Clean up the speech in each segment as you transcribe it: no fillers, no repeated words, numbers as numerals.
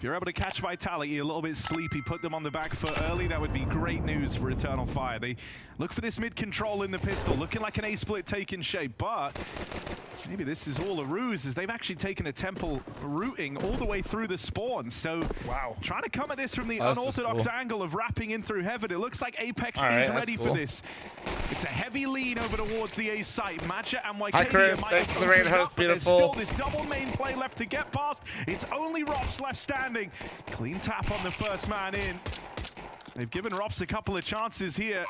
If you're able to catch Vitality a little bit sleepy, put them on the back foot early, that would be great news for Eternal Fire. They look for this mid control in the pistol, looking like an A-split taking shape, but maybe this is all a ruse, as they've actually taken a temple routing all the way through the spawn. So, wow, trying to come at this from the unorthodox angle of wrapping in through heaven. It looks like Apex is ready for this. It's a heavy lean over towards the A site. Matcha and Waikedia. Hi, Chris. Thanks for the raid host. Beautiful. There's still this double main play left to get past. It's only Rops left standing. Clean tap on the first man in. They've given Rops a couple of chances here,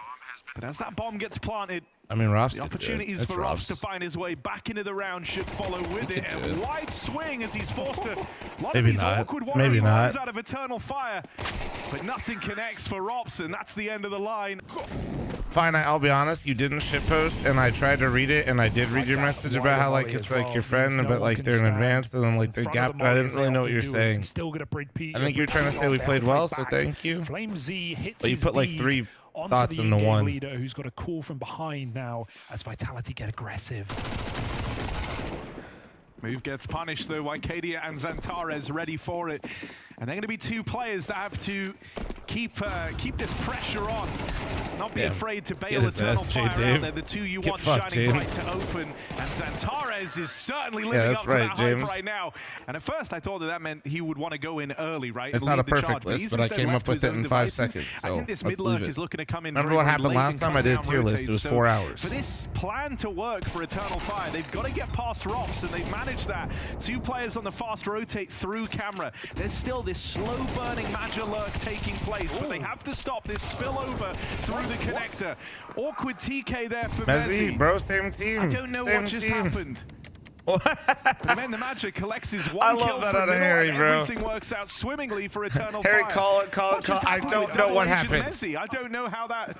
but as that bomb gets planted, I mean, Rops, the opportunities for Rops to find his way back into the round should follow with it. A wide swing as he's forced a lot of these awkward one-on-one runs out of Eternal Fire, but nothing connects for Rops, and that's the end of the line. Fine, I'll be honest, you didn't shitpost, and I tried to read it, and I did read your message about how, like, it's like your friend, but, like, they're in advance, and then, like, they're gapped, but I didn't really know what you're saying. I think you were trying to say we played well, so thank you. But you put, like, 3 thoughts into one. Leader who's got a call from behind now as Vitality get aggressive. Move gets punished though. Waikedia and Xantares ready for it, and they're going to be 2 players that have to keep this pressure on. Not be afraid to bail Eternal Fire out. They're the 2 you want shining bright to open, and Xantares is certainly living up to that hype right now. And at first I thought that meant he would want to go in early, right? It's not a perfect list, but I came up with it in 5 seconds. So I think this mid lurk is looking to come in. Remember what happened last time I did a tier list? It was 4 hours. For this plan to work for Eternal Fire, they've got to get past Rops, and they've managed that. 2 players on the fast rotate through camera. There's still this slow burning Magic lurk taking place, but they have to stop this spillover through the connector. Awkward TK there for Messi. Bro, same team. I don't know what just happened. But then the Magic collects his 1 I kill love that from out of middle, Harry, and bro. everything works out swimmingly for Eternal Harry, Fire. call it. I don't know what happened. Messi. I don't know how that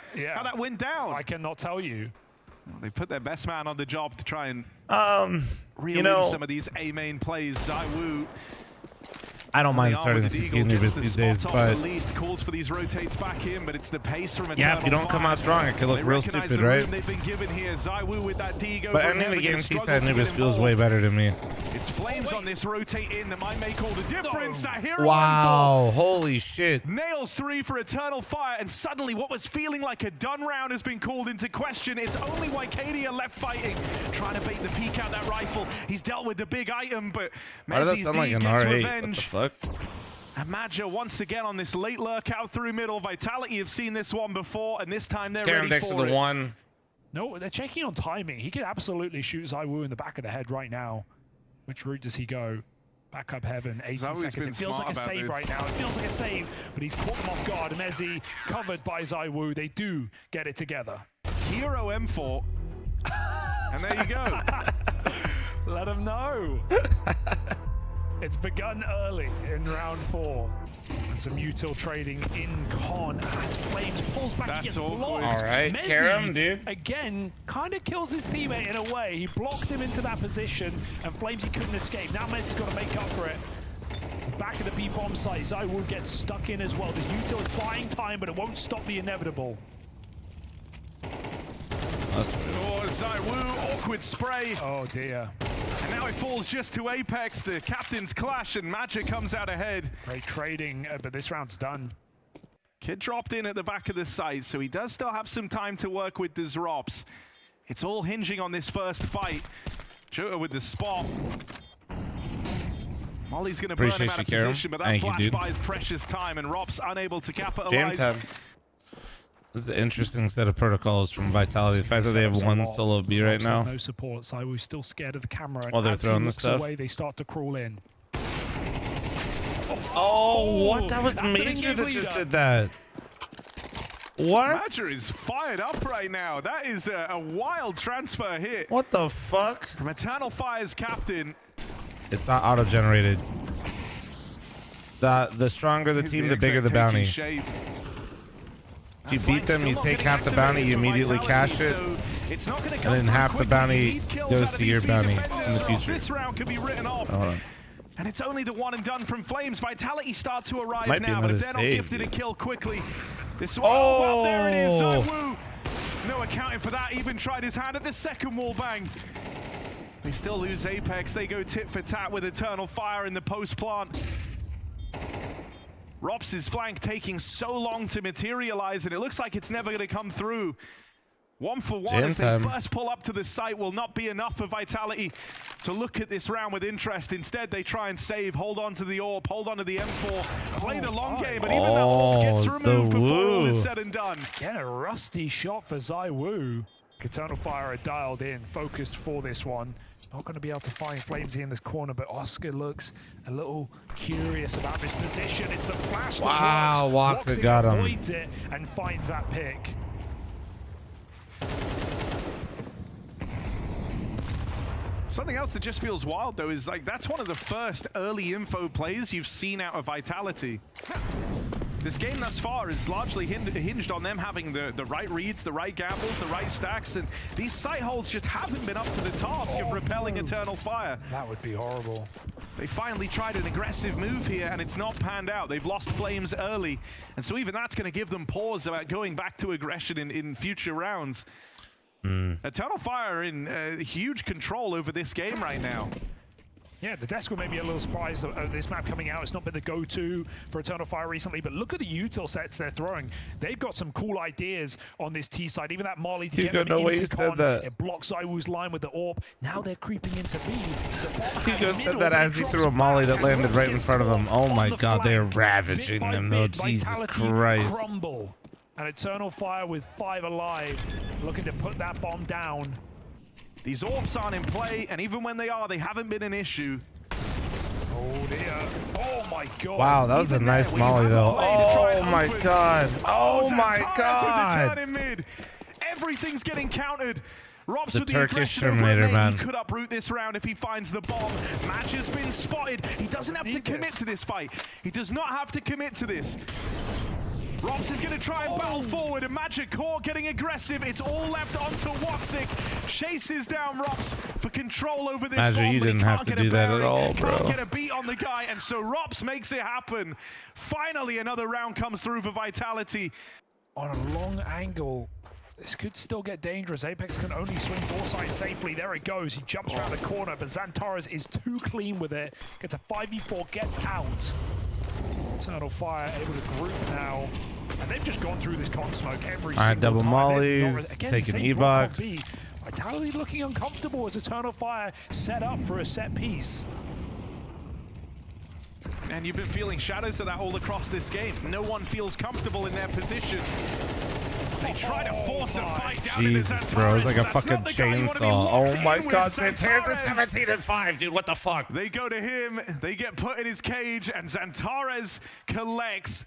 went down. I cannot tell you. They put their best man on the job to try and reel in some of these A main plays. ZywOo. I don't mind starting the CT Anubis these days, but calls for these rotates back in, but it's the pace from yeah, if you don't come out strong, it could look real stupid, right? They've been given here. ZywOo with that Digo, but ending the game T-side Anubis feels way better to me. It's Flames on this rotate in that might make all the difference. That hero wow, holy shit. Nails 3 for Eternal Fire, and suddenly what was feeling like a done round has been called into question. It's only Waikedia left fighting, trying to bait the peek out that rifle. He's dealt with the big item, but Messi's D gets revenge. And Maja once again on this late lurk out through middle. Vitality have seen this one before, and this time they're ready for it. One. No, they're checking on timing. He could absolutely shoot ZywOo in the back of the head right now. Which route does he go? Back up heaven, 18 seconds. It feels like a save right now. It feels like a save, but he's caught them off guard. Mezzi covered by ZywOo. They do get it together. Hero M4. And there you go. Let him know. It's begun early in round 4. And some util trading in con as Flames pulls back and gets blocked. All right, Karam, dude. Again, kind of kills his teammate in a way. He blocked him into that position, and Flames, he couldn't escape. Now Messi's got to make up for it. Back at the B-bomb site, ZywOo gets stuck in as well. This util is buying time, but it won't stop the inevitable. Oh, ZywOo, awkward spray. Oh dear. And now it falls just to Apex. The captains clash and Magic comes out ahead. Great trading, but this round's done. Kid dropped in at the back of the site, so he does still have some time to work with the Zrops. It's all hinging on this first fight. Jota with the spot. Molly's going to burn him out of position, but that flash buys precious time, and Rops unable to capitalize. This is an interesting set of protocols from Vitality. The fact that they have 1 solo B right now. No support. ZywOo's still scared of the camera. While they're throwing this stuff. Away, they start to crawl in. Oh, what? That was Major that just did that. What? Major is fired up right now. That is a wild transfer hit. What the fuck? From Eternal Fire's captain. It's not auto-generated. The stronger the team, the bigger the bounty. If you beat them, you take half the bounty, you immediately cash it, and then half the bounty goes to your bounty in the future. This round could be written off. And it's only the one and done from Flames. Vitality start to arrive now, but if they're not gifted a kill quickly, this one, well, there it is. ZywOo, no accounting for that, even tried his hand at the second wall bang. They still lose Apex. They go tit for tat with Eternal Fire in the post plant. Rops's flank taking so long to materialize, and it looks like it's never going to come through. 1 for 1 as they first pull up to the site will not be enough for Vitality to look at this round with interest. Instead, they try and save, hold on to the AWP, hold on to the M4, play the long game, and even that AWP gets removed before all is said and done. Again, a rusty shot for ZywOo. Eternal Fire are dialed in, focused for this one. Not going to be able to find fl0m in this corner, but Oscar looks a little curious about this position. It's the flash that works. Woxic got him. Avoids it and finds that pick. Something else that just feels wild, though, is like that's one of the first early info plays you've seen out of Vitality. This game thus far is largely hinged on them having the right reads, the right gambles, the right stacks, and these site holds just haven't been up to the task of repelling Eternal Fire. That would be horrible. They finally tried an aggressive move here, and it's not panned out. They've lost fl0m early, and so even that's going to give them pause about going back to aggression in future rounds. Eternal Fire are in huge control over this game right now. Yeah, the desk may be a little surprised at this map coming out. It's not been the go-to for Eternal Fire recently, but look at the util sets they're throwing. They've got some cool ideas on this T side. Even that Molly to get them into con, it blocks ZywOo's line with the AWP. Now they're creeping into B. Hugo said that as he threw a Molly that landed right in front of him. Oh my god, they're ravaging them though. Jesus Christ. Crumble. And Eternal Fire with 5 alive, looking to put that bomb down. These AWPs aren't in play, and even when they are, they haven't been an issue. Oh dear. Oh my god. Wow, that was a nice Molly though. Oh my god. Oh my god. Everything's getting countered. Robs The with the Turkish aggression Terminator, over man. He could uproot this round if he finds the bomb. Match has been spotted. He doesn't have to commit to this fight. He does not have to commit to this. Robs is going to try and battle forward, and Magic Core getting aggressive. It's all left onto Woxic. Chases down Robs for control over this Magic, bomb, you didn't have to do that at all, bro. Can't get a beat on the guy, and so Robs makes it happen. Finally, another round comes through for Vitality. On a long angle, this could still get dangerous. Apex can only swing foresight safely. There it goes. He jumps around the corner, but Xantares is too clean with it. Gets a 5v4, gets out. Eternal Fire able to group now. And they've just gone through this con smoke every single double time. mollies, Again, taking E-box. E-box. Vitality looking uncomfortable as Eternal Fire set up for a set piece. And you've been feeling shadows of that all across this game. No one feels comfortable in their position. They try to force a fight down into Xantares. Jesus, bro, it's like a fucking chainsaw. Oh my god, Xantares is 17-5, dude. What the fuck? They go to him, they get put in his cage, and Xantares collects.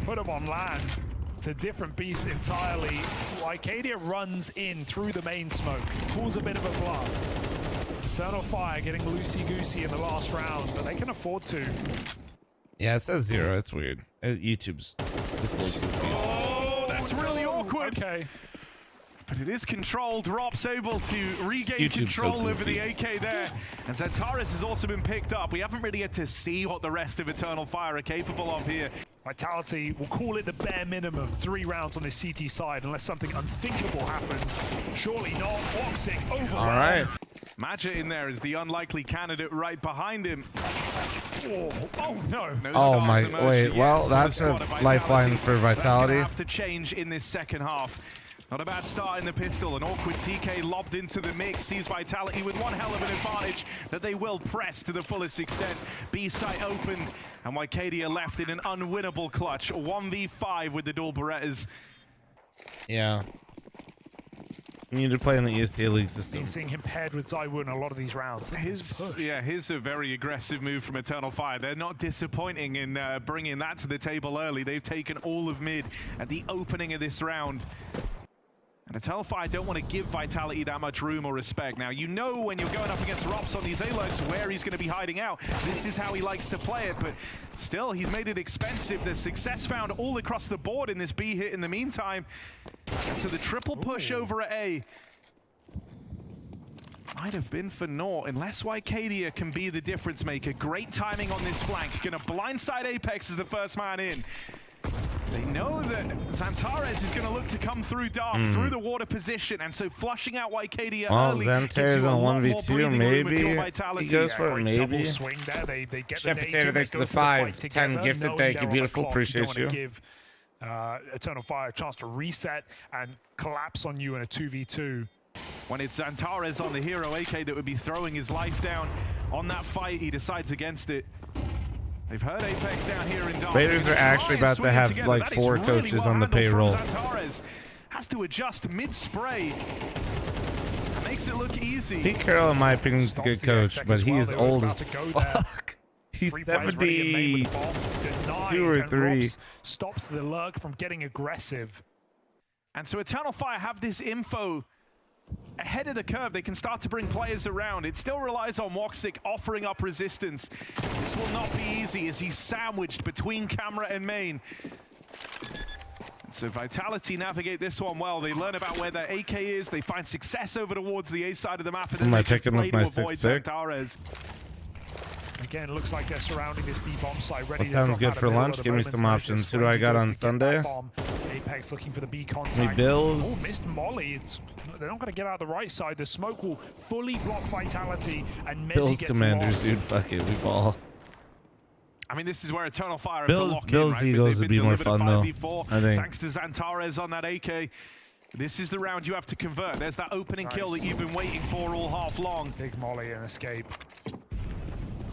Put him on land. It's a different beast entirely. Arcadia runs in through the main smoke, pulls a bit of a bluff. Eternal Fire getting loosey-goosey in the last round, but they can afford to. Yeah, it says 0. It's weird. YouTube's. Oh, that's really awkward. Okay. But it is controlled. Rob's able to regain control over the AK there. And Xantares has also been picked up. We haven't really yet to see what the rest of Eternal Fire are capable of here. Vitality will call it the bare minimum. 3 rounds on this CT side unless something unthinkable happens. Surely not. Woxic over. All right. Magic in there is the unlikely candidate right behind him. Oh no. Oh my, wait, well, that's a lifeline for Vitality. That's gonna have to change in this second half. Not a bad start in the pistol. An awkward TK lobbed into the mix. Sees Vitality with one hell of an advantage that they will press to the fullest extent. B site opened, and Arcadia left in an unwinnable clutch. 1v5 with the dual Berettas. Yeah. You need to play in the ESCA League system. Been seeing him paired with ZywOo in a lot of these rounds. Here's a very aggressive move from Eternal Fire. They're not disappointing in bringing that to the table early. They've taken all of mid at the opening of this round. And Eternal Fire don't want to give Vitality that much room or respect. Now, you know when you're going up against Robs on these A-lurks where he's going to be hiding out. This is how he likes to play it, but still, he's made it expensive. There's success found all across the board in this B hit in the meantime. And so the triple push over at A might have been for naught, unless Arcadia can be the difference maker. Great timing on this flank. Gonna blindside Apex as the first man in. They know that Xantares is going to look to come through dark, through the water position, and so flushing out Wycadia early. Xantares on 1v2, maybe. He goes for it, maybe. Swing there. They get Chef the Potato, thanks to the 5. 10 gifted, thank you, beautiful, appreciate you. Give Eternal Fire a chance to reset and collapse on you in a 2v2. When it's Xantares on the hero AK that would be throwing his life down on that fight, he decides against it. They've heard Apex down here in dark. Raiders are actually about to have like 4 coaches on the payroll. Xantares has to adjust mid-spray. Makes it look easy. Pete Carroll, in my opinion, is a good coach, but he is old as fuck. He's 72 or 3. Stops the lurk from getting aggressive. And so Eternal Fire have this info ahead of the curve. They can start to bring players around. It still relies on Woxic offering up resistance. This will not be easy as he's sandwiched between camera and main. And so Vitality navigate this one well. They learn about where their AK is. They find success over towards the A side of the map, and then they play to avoid Xantares. Again, looks like they're surrounding this B-bomb site. Ready What sounds good for lunch? Give me some options. Who do I got on Sunday? Apex looking for the B contact. Me Bills. Oh, missed Molly. They're not going to get out the right side. The smoke will fully block Vitality, and Mezzi Bills gets Commanders, lost. dude. Fuck it, we ball. I mean, this is where Eternal Fire Bills Eagles would be more fun though. I think. Thanks to Xantares on that AK. This is the round you have to convert. There's that opening kill that you've been waiting for all half long. Big Molly and escape.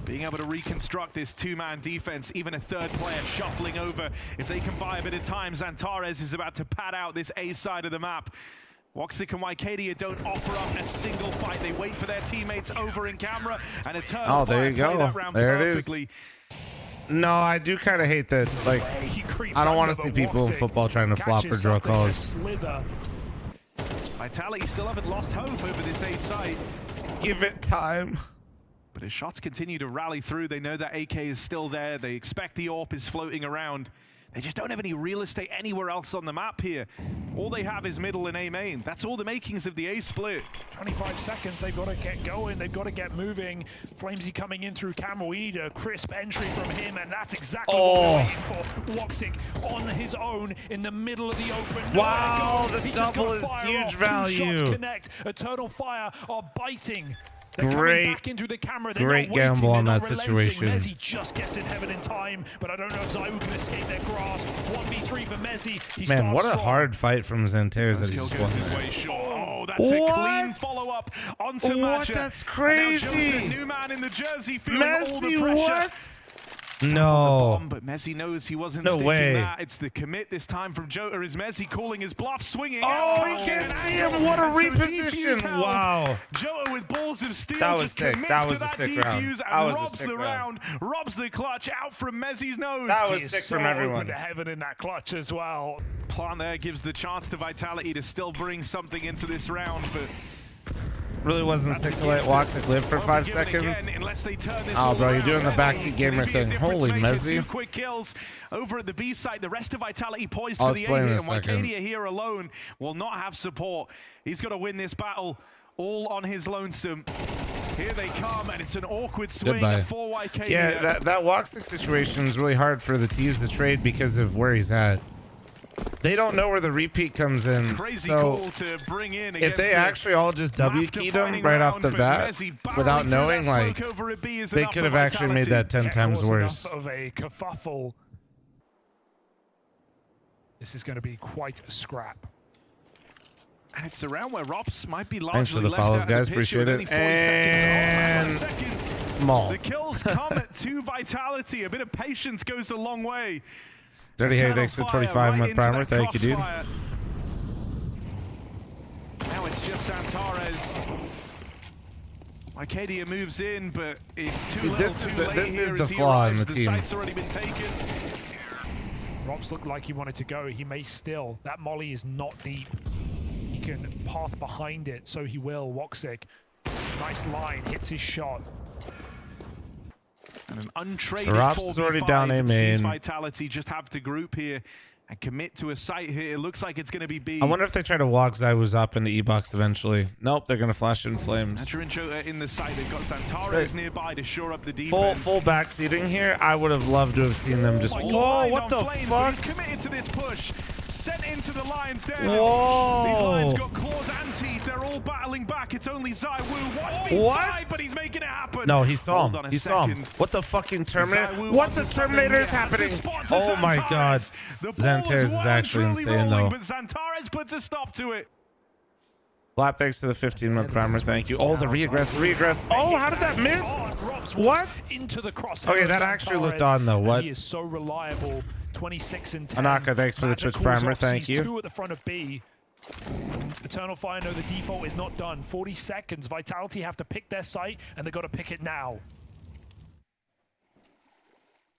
Being able to reconstruct this 2-man defense, even a third player shuffling over. If they can buy a bit of time, Xantares is about to pad out this A side of the map. Woxic and Wycadia don't offer up a single fight. They wait for their teammates over in camera, and Eternal there you Fire play go. that round There perfectly. it is. No, I do kind of hate that. Like, I don't want to see people in football trying to flop or draw calls. Vitality still haven't lost hope over this A site. Give it time. But as shots continue to rally through, they know that AK is still there. They expect the AWP is floating around. They just don't have any real estate anywhere else on the map here. All they have is middle and A main. That's all the makings of the A split. 25 seconds, they've got to get going. They've got to get moving. fl0m coming in through camera. We need a crisp entry from him, and that's exactly what we're waiting for. Woxic on his own in the middle of the open. Wow, the double is huge value. 2 shots connect. Eternal Fire are biting. They're Great, back into the camera. great gamble on that situation. Mezzi just gets in heaven in time, but I don't know if Zywoo can escape their grasp. 1v3 for Mezzi. Man, what a hard fight from Xantares that he just won. His way short. Oh, that's a clean follow-up onto Matcha. That's crazy. New man in the jersey feeling all the pressure. What? No. But Mezzi knows he wasn't No sticking way. that. It's the commit this time from Jota. Is Mezzi calling his bluff, swinging? Oh, he can't see him. What a reposition. Wow. Jota with balls of steel That was just sick. commits That was to a that sick defuse round. and That was a robs sick the round. robs the clutch out from Mezzi's nose. That was He is sick so from everyone. open to heaven in that clutch as well. Plan there gives the chance to Vitality to still bring something into this round, but Really wasn't sick to let Woxic live for 5 seconds. Oh, bro, you're doing the backseat gamer thing. Holy Mezzi. 2 quick kills over at the B site. The rest of Vitality poised I'll for the A explain in here, a and second. Wycadia here alone will not have support. He's got to win this battle all on his lonesome. Here they come, and it's an awkward swing for Wycadia. Yeah, that Woxic situation is really hard for the T's to trade because of where he's at. They don't know where the repeat comes in. Crazy so call to bring in if they actually all just W-keyed him right off the bat without knowing, like, they could have actually made that 10 times worse. Of a kerfuffle. This is going to be quite a scrap. And it's around where Rops might be largely Thanks for the left follows, out guys. of the picture Appreciate with it. only 40 And seconds. Maul. The kills come to Vitality. A bit of patience goes a long way. Dirty Harry, thanks for 25-month primer. Thank you, dude. Now it's just Xantares. Wycadia moves in, but it's too little, too late. This is here the as he flaw in arrives. the team. Site's already been taken. Robs looked like he wanted to go. He may still. That molly is not deep. He can path behind it, so he will. Woxic, nice line, hits his shot. And an untraded Rops is already down A main. Vitality just have to group here and commit to a site here. It looks like it's going to be B. I wonder if they try to walk Zywoo's up into E-box eventually. Nope, they're going to flash in flames. Naturincho in the site. They've got Zantares nearby to shore up the defense. Full back seating here. I would have loved to have seen them just. Whoa, what the fuck? He's committed to this push. Sent into the Lions down. Whoa. These Lions got claws and teeth. They're all battling back. It's only ZywOo. What? But he's making it happen. No, he saw him. He saw him. What the fucking Terminator? What the Terminator is happening? Oh my god. Zantares is actually insane though. But Zantares puts a stop to it. Flap, thanks to the 15-month primer. Thank you. Oh, the regress. Oh, how did that miss? What? Into the cross. Okay, that actually looked on though. What? He is so reliable. 26 and 10. Anaka, thanks for the Twitch primer. Thank you. 2 at the front of B. Eternal Fire know the default is not done. 40 seconds. Vitality have to pick their site, and they've got to pick it now.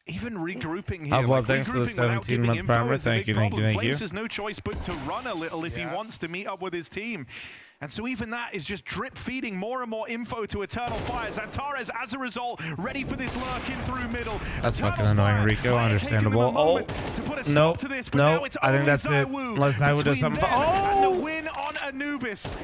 Even regrouping here. Well, thanks for the 17-month primer. Thank you. Flames has no choice but to run a little if he wants to meet up with his team. And so even that is just drip feeding more and more info to Eternal Fire. Zantares, as a result, ready for this lurk in through middle. That's fucking annoying, Rico. Understandable. Oh, nope. Nope. I think that's it. Unless Zywoo does something. Oh! And the win on Anubis.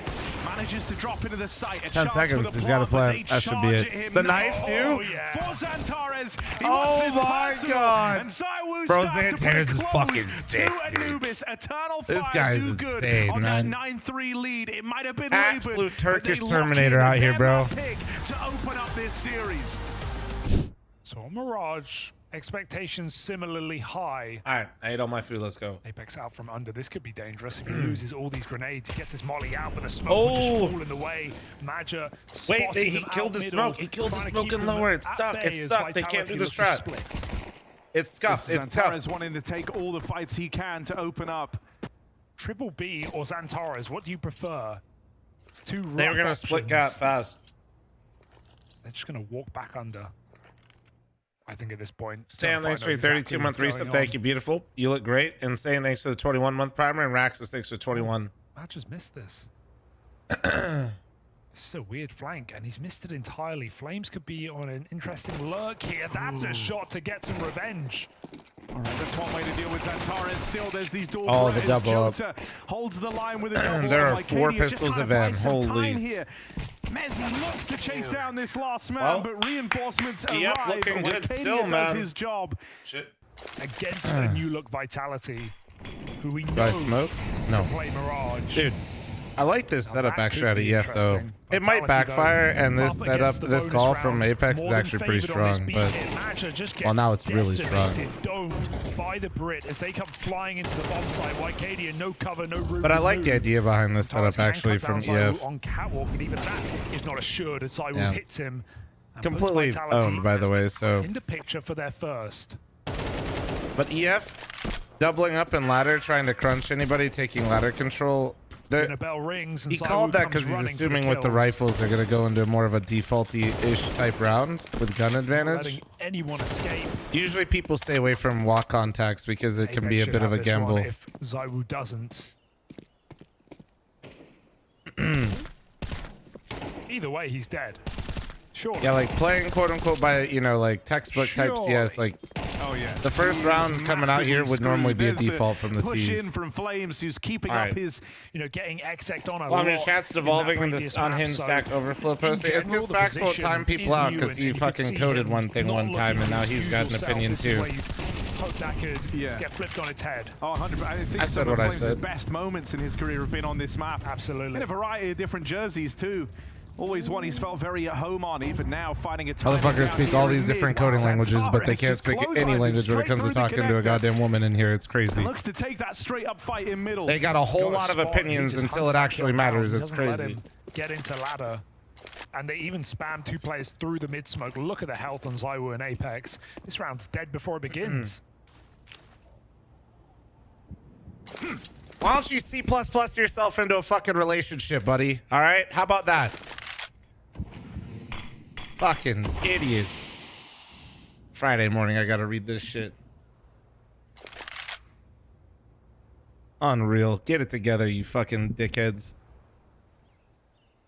Manages to drop into the site. 10 seconds. He's got to play. That should be it. The knife, too? Oh, yeah. For Zantares. Oh, my God. And ZywOo Bro, Zantares is fucking sick, Anubis. Eternal this Fire guy's do good insane, on man. that 9-3 lead. It might have been Absolute labored, Turkish Terminator out here, bro. To open up this series. So Mirage, expectations similarly high. All right, I ate all my food. Let's go. Apex out from under. This could be dangerous if he loses all these grenades. He gets his molly out, but the smoke will just fall in the way. Maja he killed the smoke. He killed the smoke and lower. It's stuck. It's stuck. They can't do the strat. It's scuffed. It's tough. Wanting to take all the fights he can to open up. Triple B or Zantares, what do you prefer? It's two rough They were going to split gap fast. They're just going to walk back under. I think at this point. Sam, thanks for your 32-month reset. Thank you, beautiful. You look great. And Sam, thanks for the 21-month primer. And Raxus, thanks for 21. I just missed this. This is a weird flank, and he's missed it entirely. Flames could be on an interesting lurk here. That's a shot to get some revenge. All right, that's one way to deal with Zantares. Still, there's these dual the double up. Holds the line with a double. There are 4 pistols of Van. Holy. Mezzi looks to chase down this last man, but reinforcements arrive. Looking good still, man. Does his job. Shit. Against a new look Vitality, who we know Do I smoke? No. play Mirage. Dude, I like this setup actually out of EF though. It might backfire, and this setup, this call from Apex is actually pretty strong. But well, now it's really strong. By the Brit as they come flying into the bomb site. Wycadia, no cover, no room. But I like the idea behind this setup actually from EF. On catwalk, but even that is not assured as ZywOo hits him. Completely owned, by the way. So in the picture for their first. But EF doubling up in ladder, trying to crunch anybody, taking ladder control. Bell rings and he called that because he's assuming with the rifles they're going to go into more of a defaulty-ish type round with gun advantage. Letting anyone escape. Usually people stay away from walk contacts because it can be a bit of a gamble. If ZywOo doesn't. Either way, he's dead. Sure. Yeah, like playing quote-unquote by, you know, like textbook type CS, like the first round coming out here would normally be a default from the push tees. in from Flames, who's keeping up his, getting exec on a well, I mean, lot. chat's devolving in this unhinged stack overflow posting. It's because Fax won't time people out because he fucking coded one thing one time and now he's got an opinion too. Hope that could get flipped on its head. Oh, 100%. I think said what I said. Flames' best moments in his career have been on this map. Absolutely. In a variety of different jerseys too. Always one he's felt very at home on, even now finding a time. Motherfuckers speak all these different coding languages, but they can't speak any language when it comes to talking to a goddamn woman in here. It's crazy. Looks to take that straight up fight in middle. They got a whole lot of opinions until it actually matters. It's crazy. Get into ladder. And they even spam 2 players through the mid smoke. Look at the health on ZywOo and Apex. This round's dead before it begins. Why don't you C++ yourself into a fucking relationship, buddy? All right? How about that? Fucking idiots. Friday morning, I gotta read this shit. Unreal. Get it together, you fucking dickheads.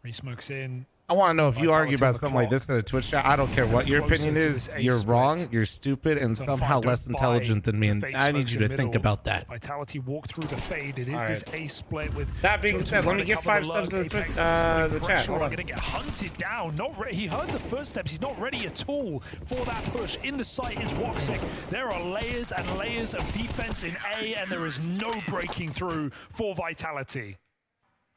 Resmokes in. I want to know if you argue about something like this in a Twitch chat. I don't care what your opinion is. You're wrong. You're stupid and somehow less intelligent than me. And I need you to think about that. Vitality walk through the fade. It is this A split with. That being said, let me give 5 subs to the chat. Hold on. Going to get hunted down. Not ready. He heard the first steps. He's not ready at all for that push. In the site is Woxic. There are layers and layers of defense in A, and there is no breaking through for Vitality.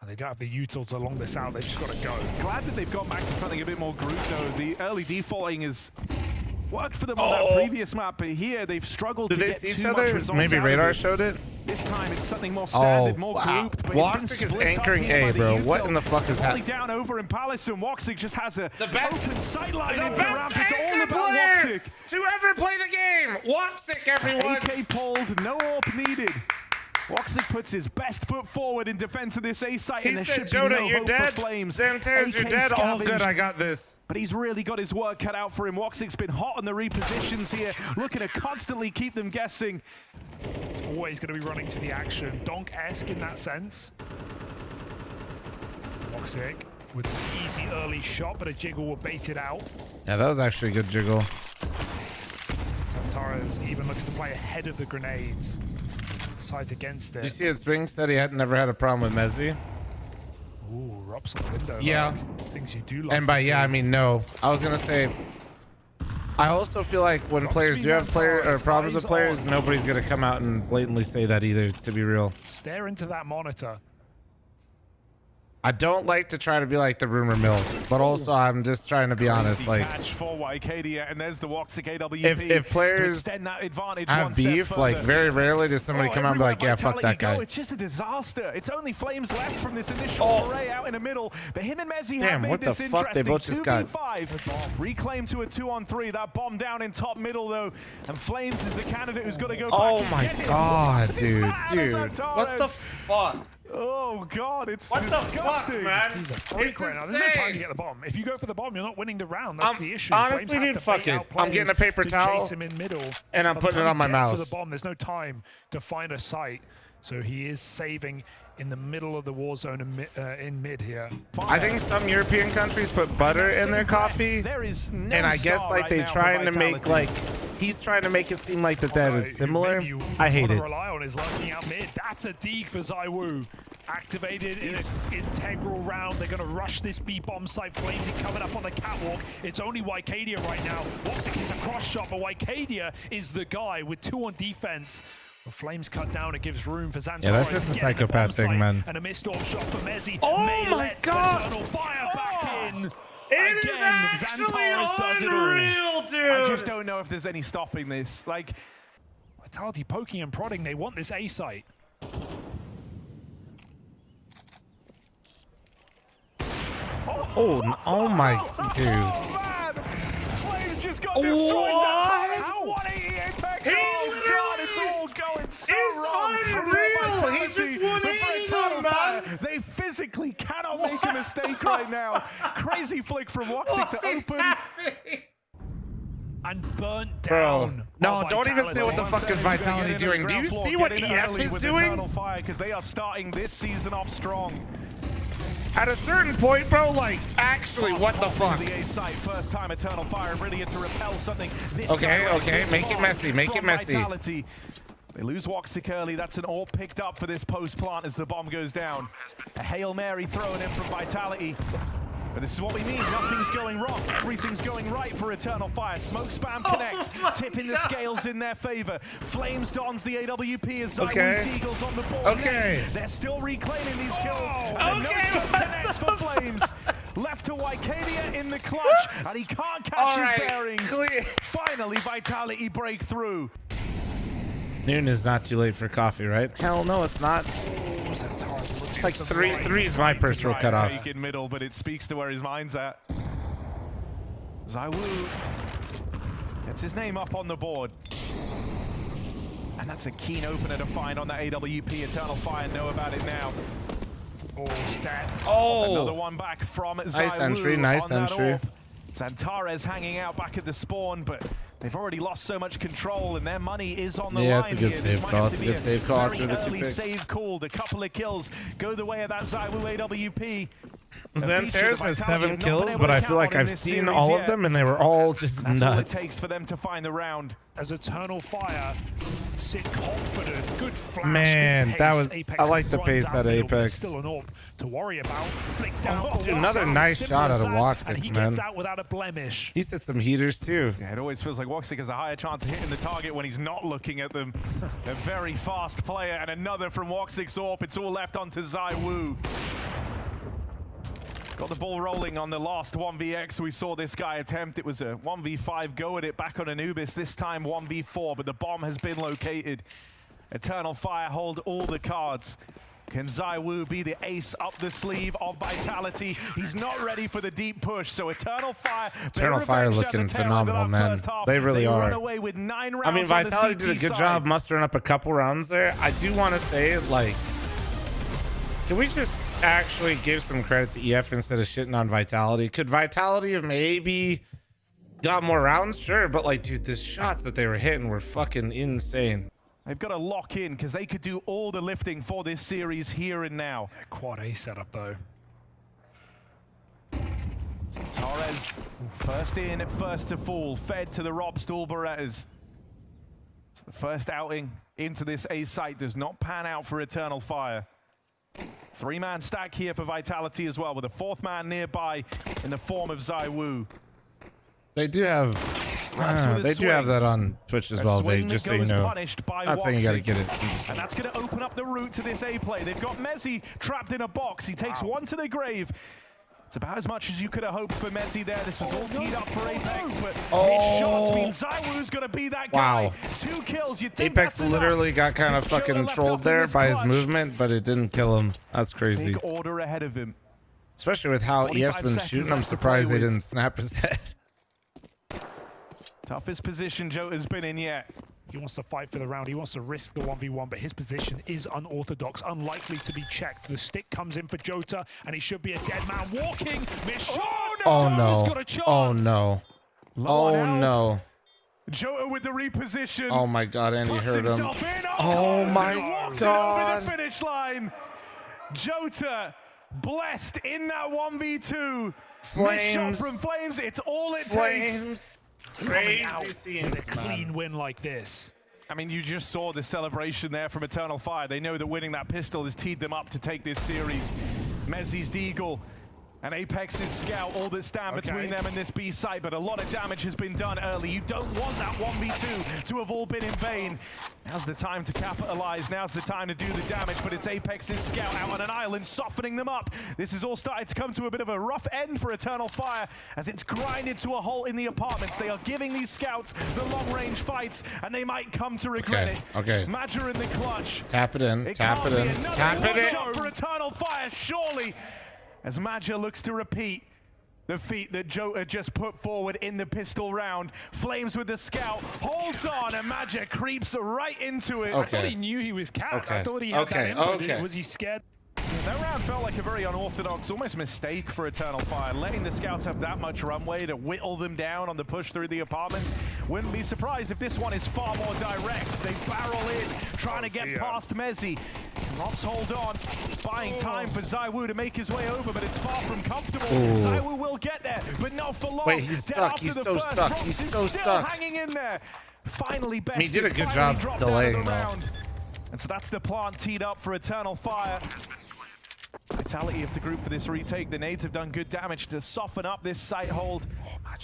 And they don't have the utils along this out. They've just got to go. Glad that they've gone back to something a bit more group, though. The early defaulting has worked for them on that previous map, but here they've struggled to get too much results. Maybe Radar showed it? This time it's something more standard, more grouped. But Woxic is anchoring A, bro. What in the fuck is happening? Down over in Palace, and Woxic just has a the best, open sightline into the best ramp. It's all about Woxic. To ever play the game. Woxic, everyone. AK pulled, no AWP needed. Woxic puts his best foot forward in defense of this A site, and there should be no hope for Flames. Xantares, you're dead. All good, I got this. But he's really got his work cut out for him. Woxic's been hot on the repositions here, looking to constantly keep them guessing. He's always going to be running to the action. Donk-esque in that sense. Woxic with an easy early shot, but a jiggle will bait it out. Yeah, that was actually a good jiggle. Xantares even looks to play ahead of the grenades. Side against it. Did you see that Spring said he had never had a problem with Mezzi? Ooh, Rob's on the window. Yeah. Like, things you do like. And by yeah, I mean no. I was gonna say. I also feel like when players do have problems with players, nobody's gonna come out and blatantly say that either. To be real. Stare into that monitor. I don't like to try to be like the rumor mill, but also I'm just trying to be honest. Like, for Wycadia, and there's the Woxic AWP. If players have beef, like very rarely does somebody come out and be like, yeah, fuck that guy. It's just a disaster. It's only Flames left from this initial foray out in the middle. But him and Mezzi have made this interesting. They both just got 2v5. Reclaim to a 2-on-3. That bomb down in top middle though, and Flames is the candidate who's got to go back. Oh my god, dude. What the fuck? Oh god, it's what disgusting. The fuck, man? He's a freak right now. There's no time to get the bomb. If you go for the bomb, you're not winning the round. That's the issue. Honestly, dude, fuck it. I'm getting a paper towel him in middle, and I'm putting it on my mouse. To the bomb, there's no time to find a site, so he is saving in the middle of the war zone in mid here. I think some European countries put butter in their coffee, and I guess like they trying to make like he's trying to make it seem like that is similar. I hate it. Rely on is lurking out mid. That's a dig for ZywOo. Activated in an integral round. They're going to rush this B bomb site. Flames is coming up on the catwalk. It's only Wycadia right now. Woxic is a cross shot, but Wycadia is the guy with 2 on defense. The Flames cut down. It gives room for Xantares. Yeah, that's just a psychopath thing, man. And a missed orb shot for Mezzi. Oh my god! Fire back in. It is actually unreal, dude. I just don't know if there's any stopping this. Like, Vitality poking and prodding. They want this A site. Oh my, dude. Oh man! Flames just got destroyed. That's 180 apex. Oh god, it's all going so wrong. Unreal. He just 180, man. They physically cannot make a mistake right now. Crazy flick from Woxic to open. And burnt down. No, don't even say what the fuck is Vitality doing. Do you see what EF is doing? Because they are starting this season off strong. At a certain point, bro, like, actually, what the fuck? The A site, first time Eternal Fire, ready to repel something. Okay, make it messy, make it messy. Vitality. They lose Woxic early. That's an all picked up for this post plant as the bomb goes down. A Hail Mary thrown in from Vitality. But this is what we need. Nothing's going wrong. Everything's going right for Eternal Fire. Smoke spam connects, tipping the scales in their favor. Flames dons the AWP as ZywOo's Deagle's on the board. Next. They're still reclaiming these kills. And no scope connects for Flames. Left to Wycadia in the clutch, and he can't catch his bearings. Finally, Vitality break through. Noon is not too late for coffee, right? Hell no, it's not. It's like three is my personal cutoff. Take in middle, but it speaks to where his mind's at. ZywOo gets his name up on the board. And that's a keen opener to find on that AWP. Eternal Fire know about it now. Stat. Another one back from ZywOo. Nice entry, nice entry. Xantares hanging out back at the spawn, but they've already lost so much control, and their money is on the line. Yeah, it's a good save call. It's a good save call after the 2 picks. Save called. A couple of kills go the way of that ZywOo AWP. Xantares has 7 kills, but I feel like I've seen all of them, and they were all just nuts. All it nuts. takes for them to find the round. As Eternal Fire sit confident, good flash. Man, good that pace. was Apex I like the runs pace out at middle, but Apex. Still an AWP to worry about. Flick down. Dude, another nice shot out of Woxic, and he man. gets out without a blemish. He's hit some heaters too. Yeah, it always feels like Woxic has a higher chance of hitting the target when he's not looking at them. A very fast player, and another from Woxic's AWP. It's all left onto ZywOo. Got the ball rolling on the last 1vx we saw this guy attempt. It was a 1v5 go at it back on Anubis, this time 1v4, but the bomb has been located. Eternal Fire hold all the cards. Can ZywOo be the ace up the sleeve of Vitality? He's not ready for the deep push, so Eternal Fire Looking phenomenal, man. They really are. Away with 9 rounds I mean, Vitality on did a the good CT job side. mustering up a couple rounds there. I do want to say, like, can we just actually give some credit to EF instead of shitting on Vitality? Could Vitality have maybe got more rounds? Sure, but like, dude, the shots that they were hitting were fucking insane. They've got to lock in because they could do all the lifting for this series here and now. Yeah, quad A setup though. Torres, first in, first to fall, fed to the Rob Stool Berettas. So the first outing into this A site does not pan out for Eternal Fire. 3-man stack here for Vitality as well, with a 4th man nearby in the form of ZywOo. They do have that on Twitch as well, Vig, just so you know. Not saying you gotta get it. And that's going to open up the route to this A play. They've got Mezzi trapped in a box. He takes one to the grave. It's about as much as you could have hoped for Mezzi there. This was all teed up for Apex, but his shots mean ZywOo's going to be that guy. 2 kills. You think Apex literally got kind of fucking trolled there by his movement, but it didn't kill him. That's crazy. Big order ahead of him. Especially with how EF's been shooting, I'm surprised they didn't snap his head. Toughest position Jota's been in yet. He wants to fight for the round. He wants to risk the 1v1, but his position is unorthodox, unlikely to be checked. The stick comes in for Jota, and he should be a dead man walking. Miss shot. Oh Jota's no! got a chance. Oh no! Oh no! Jota with the reposition. Oh my God! Andy heard him. Oh my God! Over the finish line. Jota blessed in that 1v2. Miss shot from Flames. It's all it takes. Crazy scenes, with a clean win like this. I mean, you just saw the celebration there from Eternal Fire. They know that winning that pistol has teed them up to take this series. Mezzi's Deagle and Apex's Scout, all that stand between them and this B site, but a lot of damage has been done early. You don't want that 1v2 to have all been in vain. Now's the time to capitalize. Now's the time to do the damage, but it's Apex's Scout out on an island, softening them up. This is all starting to come to a bit of a rough end for Eternal Fire as it's grinded to a halt in the apartments. They are giving these scouts the long-range fights, and they might come to regret it. Okay. Madger in the clutch. Tap it in. Tap it in. Tap it in. For Eternal Fire, surely. As Madger looks to repeat the feat that Jota just put forward in the pistol round. Flames with the Scout, holds on, and Madger creeps right into it. I thought he knew he was capped. I thought he had that info. Was he scared? That round felt like a very unorthodox, almost mistake for Eternal Fire. Letting the Scouts have that much runway to whittle them down on the push through the apartments. Wouldn't be surprised if this one is far more direct. They barrel in, trying to get past Mezzi. Rops hold on, buying time for ZywOo to make his way over, but it's far from comfortable. ZywOo will get there, but not for long. Wait, he's stuck. He's so stuck. He's so stuck. Hanging in there. Finally bested. He did a good job delaying though. And so that's the plant teed up for Eternal Fire. Vitality have to group for this retake. The nades have done good damage to soften up this site hold.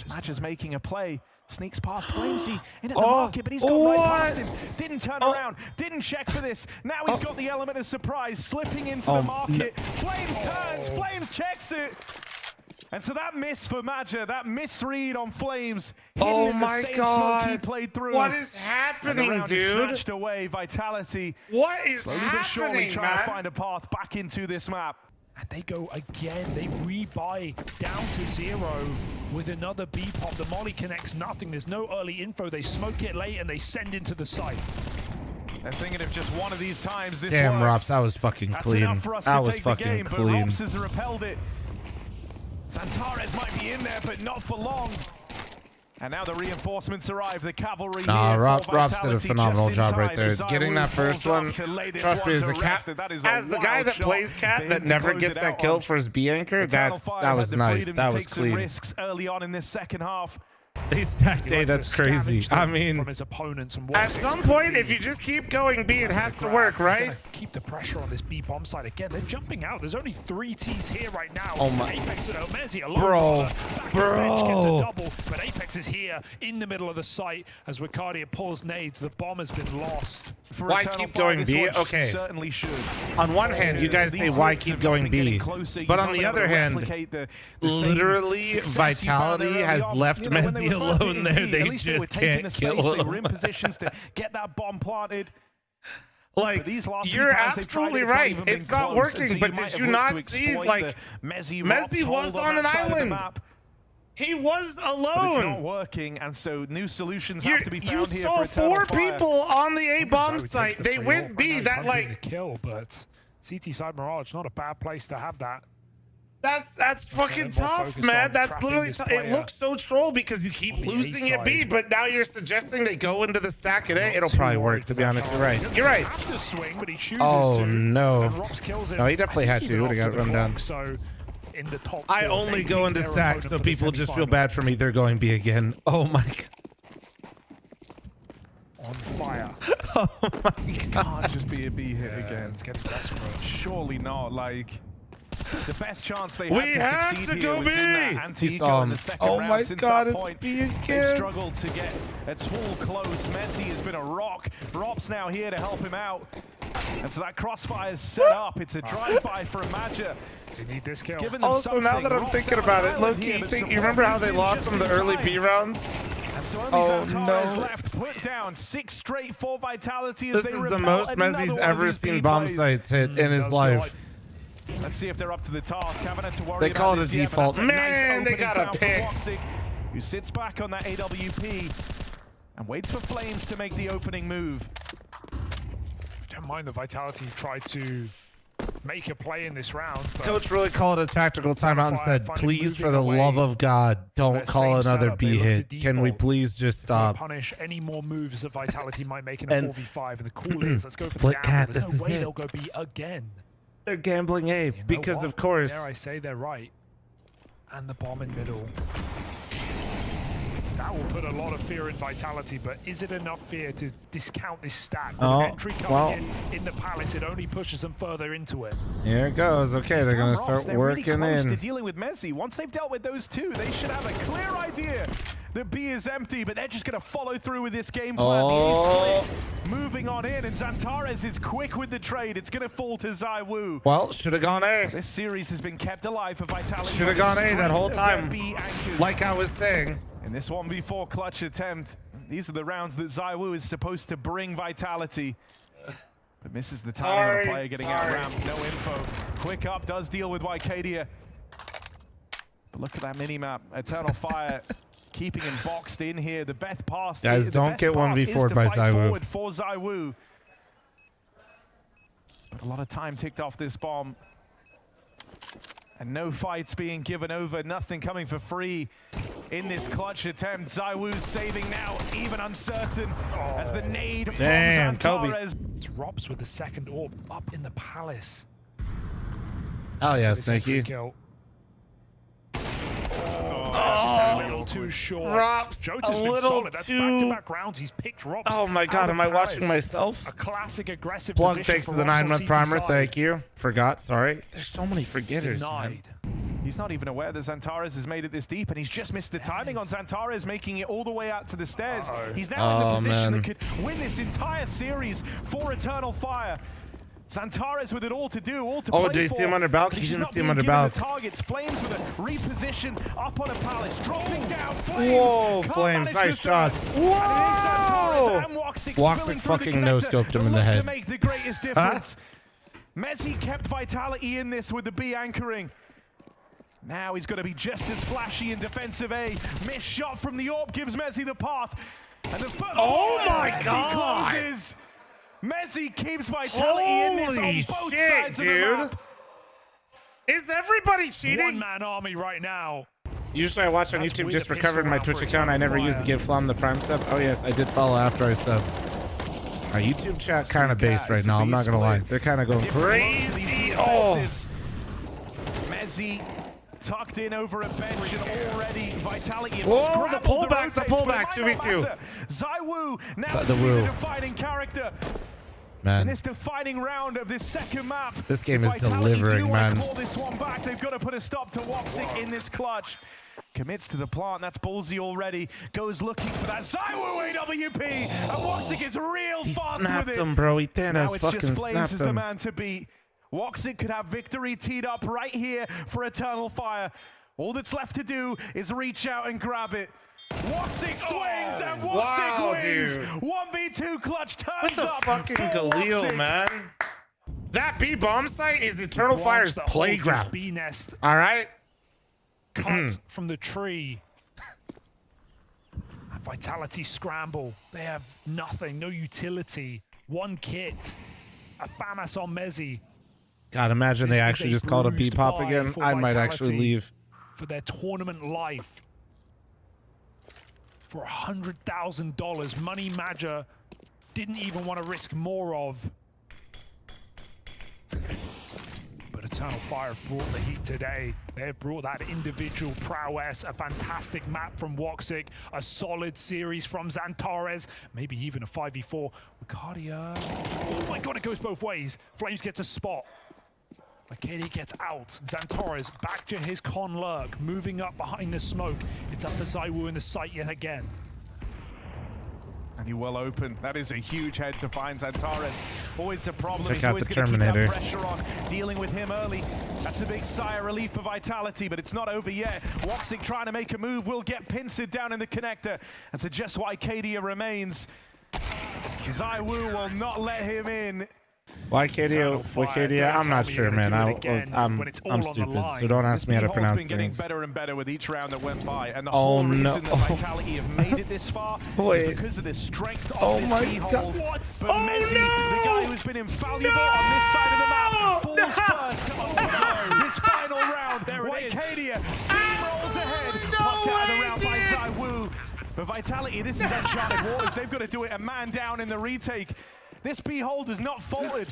Madger's making a play. Sneaks past Flamesy into the market, but he's gone right past him. Didn't turn around, didn't check for this. Now he's got the element of surprise, slipping into the market. Flames turns, Flames checks it. And so that miss for Madger, that misread on Flames, hidden in the same smoke he played through. What is happening, dude? Snatched away. Vitality. What is slowly but surely trying to find a path back into this map. And they go again. They rebuy down to 0 with another B pop. The molly connects nothing. There's no early info. They smoke it late and they send into the site. They're thinking if just one of these times this Damn, works. Rops, that was fucking That's clean. enough for us that to was take fucking the game, clean. But Rops has repelled it. Xantares might be in there, but not for long. And now the reinforcements arrive. The cavalry Nah, here. Rob's did a phenomenal job right there. Getting that first one, trust me, as a cat, as the guy that plays cat that never gets that kill for his B anchor, that was nice. That was clean. Risks early on in this second half. They stacked A, that's crazy. I mean, from his opponents and at some point, if you just keep going B, it has to work, right? Keep the pressure on this B bomb side again. They're jumping out. There's only 3 Ts here right now. Oh my. Apex and Omezi alone. Bro. Gets a double, but Apex is here in the middle of the site as Wicardia pulls nades. The bomb has been lost. Why keep going B? Okay. Certainly should. On one hand, you guys say why keep going B, but on the other hand, literally Vitality has left Messi alone there. They just can't kill him. They were in positions to get that bomb planted. Like, you're absolutely right. It's not working, but did you not see, like, Messi was on an island. He was alone. But it's not working, and so new solutions have to be found here. You saw 4 people on the A bomb site. They went B. That, like, kill, but CT side Mirage, not a bad place to have that. That's fucking tough, man. That's literally it looks so troll because you keep losing at B, but now you're suggesting they go into the stack at A. It'll probably work, to be honest. You're right. You're right. Oh no. No, he definitely had to. He would have got run down. In the top I only go into stack so people just feel bad for me. They're going B again. Oh my god. On fire. Oh my god. Can't just be a B hit again. It's getting desperate. Surely not. Like, the best chance they had to to go was in that anti-eco in the second oh round. my Since god, that it's point, B again. They've struggled to get at all close. Messi has been a rock. Rob's now here to help him out. And so that crossfire is set up. It's a drive-by for Imagia. They need this kill. Also, now that I'm thinking about it, Loki, you remember how they lost some of the early B rounds? Oh no! Left, put down 6 straight for Vitality. As this is the most Messi's ever seen bomb sites hit in his life. Let's see if they're up to the task. To worry they call it a yet, default. nice Man, they got a pick. Who sits back on that AWP and waits for Flames to make the opening move. Don't mind the Vitality tried to make a play in this round. Coach really called a tactical timeout and said, please, for the love of God, don't call another B hit. Can we please just stop? Punish any more moves that Vitality might make in a 4v5. And the cool is, let's go for split cat. This is it. They'll go B again. They're gambling A because, of course. Dare I say they're right. And the bomb in middle. That will put a lot of fear in Vitality, but is it enough fear to discount this stack? When an entry comes in the Palace, it only pushes them further into it. Here it goes. Okay, they're going to start working really close in. To dealing with Messi. Once they've dealt with those 2, they should have a clear idea that B is empty, but they're just going to follow through with this game plan. The moving on in, and Xantares is quick with the trade. It's going to fall to ZywOo. Well, should have gone A. This series has been kept alive for Vitality. Should have gone A that whole time, like I was saying. In this 1v4 clutch attempt, these are the rounds that ZywOo is supposed to bring Vitality. But misses the timing of the player getting out ramped. No info. Quick up does deal with Wicardia. But look at that minimap. Eternal Fire keeping him boxed in here. The best pass. Guys, don't get 1v4'd by ZywOo. For ZywOo. But a lot of time ticked off this bomb. And no fights being given over, nothing coming for free in this clutch attempt. ZywOo's saving now, even uncertain, as the nade from Xantares. It's Robs with the second orb up in the Palace. Oh yeah, Snakey. A little too short. Robs, Jotes has been solid. That's back-to-back rounds. He's picked Robs. Oh my god, am I watching myself? A classic aggressive Plug, position thanks for to the Robs 9-month on primer. CT Thank you. Forgot, sorry. There's so many forgetters, man. He's not even aware that Xantares has made it this deep, and he's just missed the timing on Xantares, making it all the way out to the stairs. He's now in the position that could win this entire series for Eternal Fire. Xantares with it all to do, all to play for. Oh, did you see him under Balk? He didn't see him under Balk. Targets. Flames with a reposition up on a Palace, dropping down. Flames. Whoa, Flames, nice shots. Whoa! Woxic fucking no-scoped him in the head. To make the greatest difference. Messi kept Vitality in this with the B anchoring. Now he's going to be just as flashy in defensive A. Missed shot from the AWP gives Messi the path. And the my god! Closes. Messi keeps Vitality in this on both sides of the map. Is everybody cheating? One-man army right now. Usually I watch on YouTube, just recovered my Twitch account. I never used to give fl0m the Prime sub. Oh yes, I did follow after I sub. Our YouTube chat kind of based right now. I'm not gonna lie, they're kind of going crazy. Oh, Mezzi tucked in over a bench and already Vitality. Whoa, the pullback, 2v2. ZywOo now the the defining character. Man, in this defining round of this second map, this game is Vitality delivering, man. Call this one back. They've got to put a stop to Woxic in this clutch. Commits to the plant. That's ballsy already. Goes looking for that ZywOo AWP, and Woxic is real he fast snapped with it. him, bro. He Now it's fucking just fl0m snapped is him. the man to beat. Woxic could have victory teed up right here for Eternal Fire. All that's left to do is reach out and grab it. Woxic swings and Woxic wins. Dude. 1v2 clutch turns What the up fucking for Galil, Woxic. man? That B bomb site is Eternal Fire's playground. B nest All right. cut from the tree. Vitality scramble. They have nothing, no utility. One kit. A FAMAS on Mezzi. God, imagine they This is actually a just called a B bruised pop buy again. for I might actually Vitality leave. For their tournament life. For $100,000. Money Madger didn't even want to risk more of. But Eternal Fire have brought the heat today. They have brought that individual prowess, a fantastic map from Woxic, a solid series from Xantares, maybe even a 5v4. Wicardia. Oh my god, it goes both ways. fl0m gets a spot. Arcadia gets out. Xantares back to his con lurk, moving up behind the smoke. It's up to ZywOo in the site yet again. And he well open. That is a huge head to find Xantares. Always a problem. Check He's out always the going to keep Terminator. that pressure on, dealing with him early. That's a big sigh of relief for Vitality, but it's not over yet. Woxic trying to make a move will get pincered down in the connector. And so just why Cadia remains. ZywOo will not let him in. Why Wicardia? I'm not sure, man. I'm stupid, so don't ask me how to pronounce been getting things. better and better with each round that went by, and the Oh, whole no. reason that Vitality have made it this far is because of the strength of this B-hold. But Mezzi, the guy who's been infallible on this side of the map, falls first to open this final round. Wicardia steamrolls ahead, popped out of the round by ZywOo. But Vitality, this is uncharted waters. They've got to do it a man down in the retake. This B-hold has not faltered.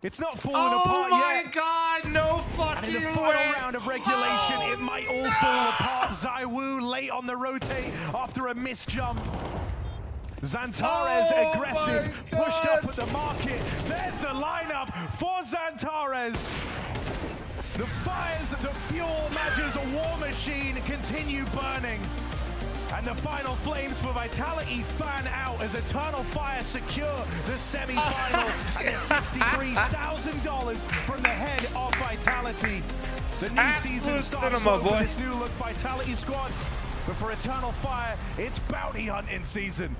It's not falling apart yet. Oh my god, no fucking And in the final round of regulation, it might all fall apart. ZywOo late on the rotate after a missed jump. Xantares aggressive, pushed up at the market. There's the lineup for Xantares. The fires, the fuel matches a war machine continue burning. And the final flames for Vitality fan out as Eternal Fire secure the semi-final and get $63,000 from the head of Vitality. The new season starts cinema, with this new look Vitality squad, but for Eternal Fire, it's bounty hunting season.